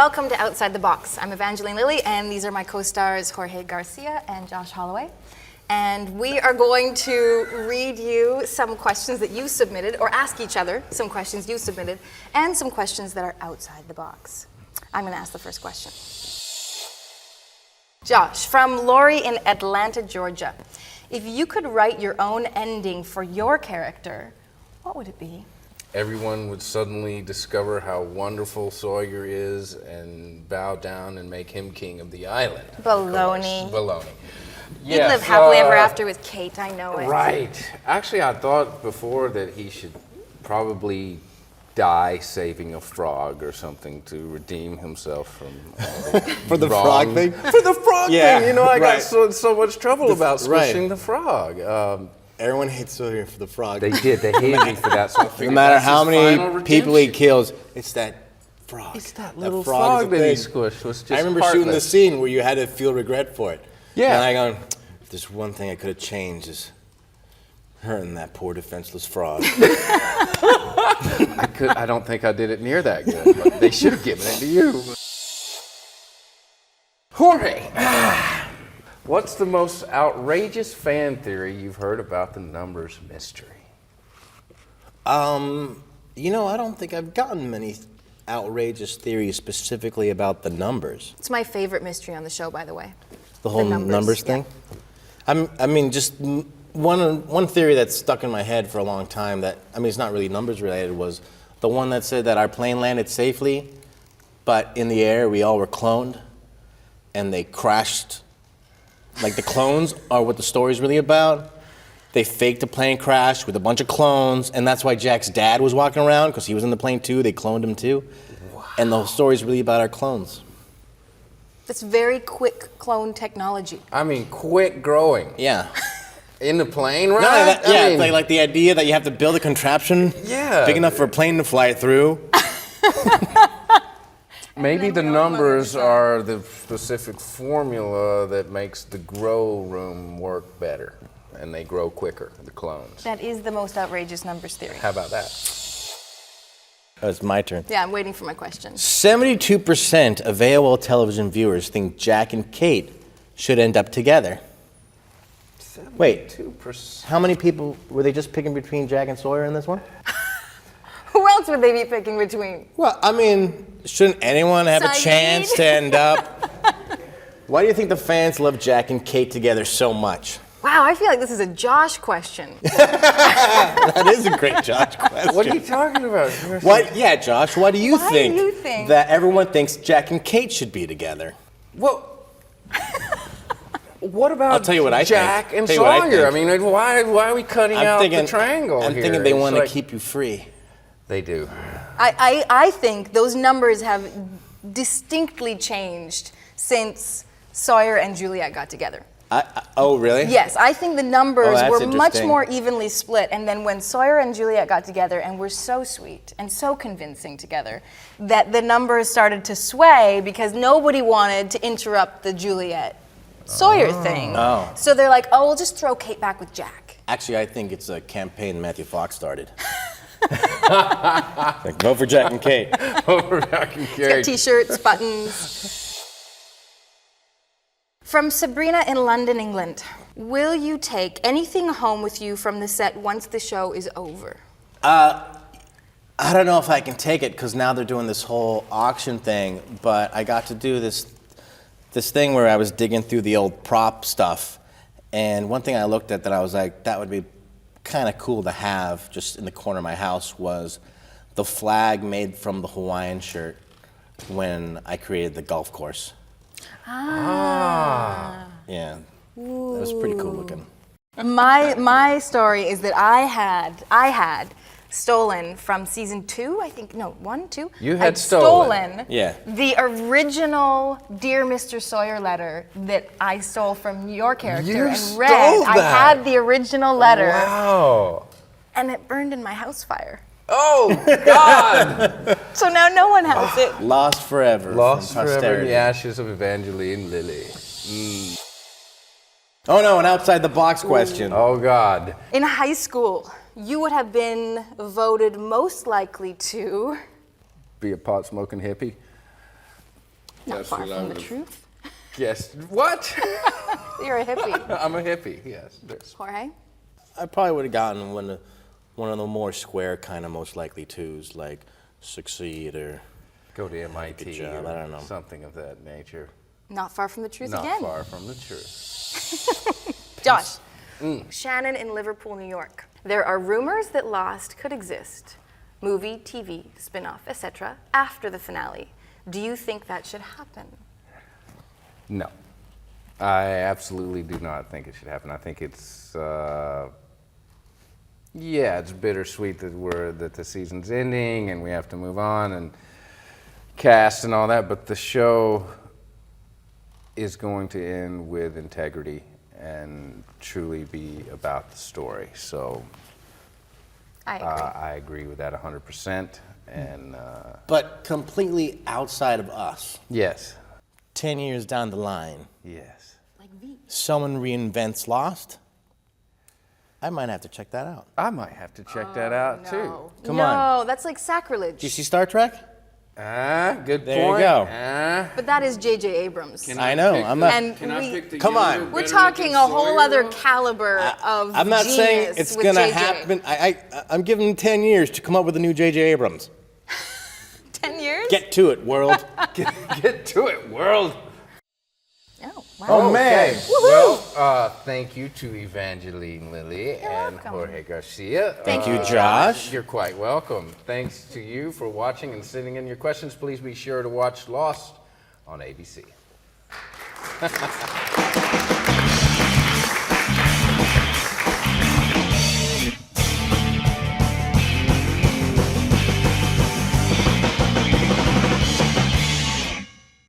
Welcome to Outside the Box. I'm Evangeline Lilly, and these are my co-stars Jorge, Garcia, and Josh Holloway. And we are going to read you some questions that you submitted, or ask each other some questions you submitted, and some questions that are outside the box. I'm going to ask the first question. Josh, from Lori in Atlanta, Georgia. If you could write your own ending for your character, what would it be? Everyone would suddenly discover how wonderful Sawyer is and bow down and make him king of the island. Baloney. Baloney. You'd live happily ever after with Kate, I know it. Right. Actually, I thought before that he should probably die saving a frog or something to redeem himself from For the frog thing? For the frog thing. You know, I got so much trouble about squishing the frog. Everyone hates Sawyer for the frog. They did. They hated me for that. So I figured no matter that's how his many final people he redemption. kills, it's that frog. It's that little frog frog that he squished. Was just I remember shooting the scene where you had to feel regret for it. Yeah. And I go, if there's one thing I could have changed is hurting that poor defenseless frog. I don't think I did it near that good, but they should have given it to you. Jorge, what's the most outrageous fan theory you've heard about the numbers mystery? You know, I don't think I've gotten many outrageous theories specifically about the numbers. It's my favorite mystery on the show, by the way. The whole numbers thing? Yeah. I mean, just one theory that's stuck in my head for a long time that, I mean, it's not really numbers related, was the one that said that our plane landed safely, but in the air we all were cloned and they crashed. Like the clones are what the story's really about. They faked a plane crash with a bunch of clones, and that's why Jack's dad was walking around, because he was in the plane too. They cloned him too. Wow. And the whole story's really about our clones. That's very quick clone technology. I mean, quick growing. Yeah. In the plane, right? No, I mean, like the idea that you have to build a contraption big enough for a plane to fly through. Maybe the numbers are the specific formula that makes the grow room work better, and they grow quicker, the clones. That is the most outrageous numbers theory. How about that? Oh, it's my turn. Yeah, I'm waiting for my question. 72% of AOL Television viewers think Jack and Kate should end up together. 72%. Wait, how many people were they just picking between Jack and Sawyer in this one? Who else would they be picking between? Well, I mean, shouldn't anyone have a chance to end up? Why do you think the fans love Jack and Kate together so much? Wow, I feel like this is a Josh question. That is a great Josh question. What are you talking about? What? Yeah, Josh, why do you Why think do you think that everyone thinks Jack and Kate should be together? Well, what about I'll tell you what I Jack think. and Sawyer? I mean, why are we cutting out the triangle I'm here? thinking they It's want to like- keep you free. They do. I think those numbers have distinctly changed since Sawyer and Juliette got together. Oh, really? Yes, I think the numbers that's were much interesting. more evenly split. And then when Sawyer and Juliette got together and were so sweet and so convincing together, that the numbers started to sway because nobody wanted to interrupt the Juliette-Sawyer thing. Oh. So they're like, oh, we'll just throw Kate back with Jack. Actually, I think it's a campaign Matthew Fox started. Like, vote for Jack and Kate. Over Jack and It's Kate. got t-shirts, buttons. From Sabrina in London, England. Will you take anything home with you from the set once the show is over? I don't know if I can take it because now they're doing this whole auction thing, but I got to do this thing where I was digging through the old prop stuff, and one thing I looked at that I was like, that would be kind of cool to have just in the corner of my house was the flag made from the Hawaiian shirt when I created the golf course. Ah. Yeah, that was pretty cool looking. My story is that I had stolen from season 2, I think, no, 1, 2. You had I'd stolen. Yeah. The original Dear Mr. Sawyer letter that I stole from your character You and stole read. I that? had the original letter. Wow. And it burned in my house fire. Oh, God. So now no one has it. Lost forever. Lost from forever in posterity. the ashes of Evangeline Lilly. Oh no, an outside the box question. Oh, God. In high school, you would have been voted most likely to Be a pot-smoking hippie. Not That's far what I from the would- truth. Yes. What? You're a hippie. I'm a hippie. Yes. Jorge? I probably would have gotten one of the more square kind of most likely twos, like succeed or Go to MIT Good job, or I don't know. something of that nature. Not far from the truth Not again. far from the truth. Josh. Shannon in Liverpool, New York. There are rumors that Lost could exist, movie, TV, spin-off, etc., after the finale. Do you think that should happen? No. I absolutely do not think it should happen. I think it's, it's bittersweet that the season's ending and we have to move on and cast and all that, but the show is going to end with integrity and truly be about the story. So I agree. I agree with that 100%. And but completely outside of us. yes, 10 years down the line, yes. Like V. someone reinvents Lost. I might have to check that out. I might have to check that out too. No. Come no, on. that's like sacrilege. Do you see Star Trek? Good There you point. go. But that is J.J. Abrams. I know. I'm not. And Can I we- pick the Come younger, on. We're better talking looking a whole Sawyer, other though? caliber of I'm not saying genius it's with gonna JJ. happen. I'm giving them 10 years to come up with a new J.J. Abrams. 10 years? Get to it, world. Get to it, world. Oh, wow. Oh, man. Okay. Well, thank you to Evangeline Lilly and welcome. Jorge Garcia. Thank you, Josh. You're quite welcome. Thanks to you for watching and sending in your questions. Please be sure to watch Lost on ABC.